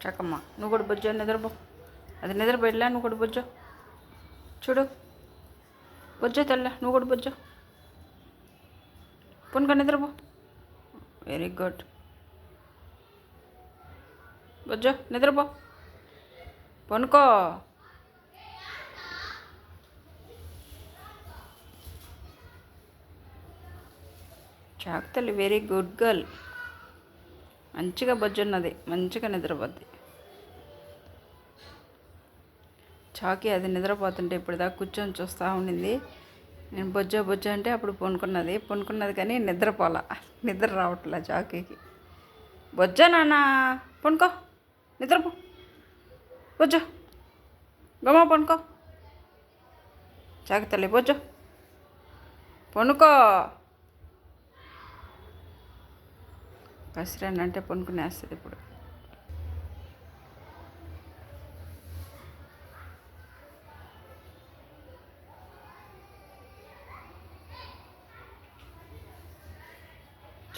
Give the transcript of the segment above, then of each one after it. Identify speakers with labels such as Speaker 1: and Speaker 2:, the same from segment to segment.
Speaker 1: చక్కమ్మ నువ్వు కూడా బొజ్జో, నిద్రపో. అది నిద్రపోయిలా, నువ్వు కూడా బొజ్జో. చూడు బొజ్జో తెల్ల, నువ్వు కూడా బొజ్జో. పొనుకో నిద్రపో. Very good. బొజ్జో నిద్రపో, పొనుకో. చాకు తల్లి వెరీ గుడ్ గర్ల్. మంచిగా బొజ్జున్నది, మంచిగా నిద్రపోద్ది. చాకి అది నిద్రపోతుంటే ఇప్పుడు దాకా కూర్చొని చూస్తూ ఉండింది. నేను బొజ్జో బొజ్జో అంటే అప్పుడు పొనుకున్నది కానీ నిద్రపోలా, నిద్ర రావట్లే చాకీకి. బొజ్జో నాన్న, పొనుకో, నిద్రపో. బొజ్జో గమ్మ పొనుకో. చాకి తల్లి బొజ్జో, పొనుకో. కసిరాన్ని అంటే పొనుకునేస్తుంది ఇప్పుడు.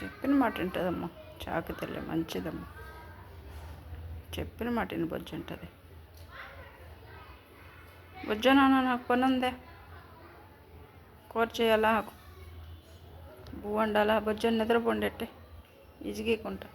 Speaker 1: చెప్పిన మాట వింటుందమ్మా చాకి తల్లి, మంచిదమ్మా. చెప్పిన మాట విని బొజ్జు ఉంటుంది. బొజ్జో నాన్న, నాకు పని ఉందే, కూర చేయాలా, బువ్వ వండాలా. బొజ్జో నిద్రపోండెట్టే ఈజీగా.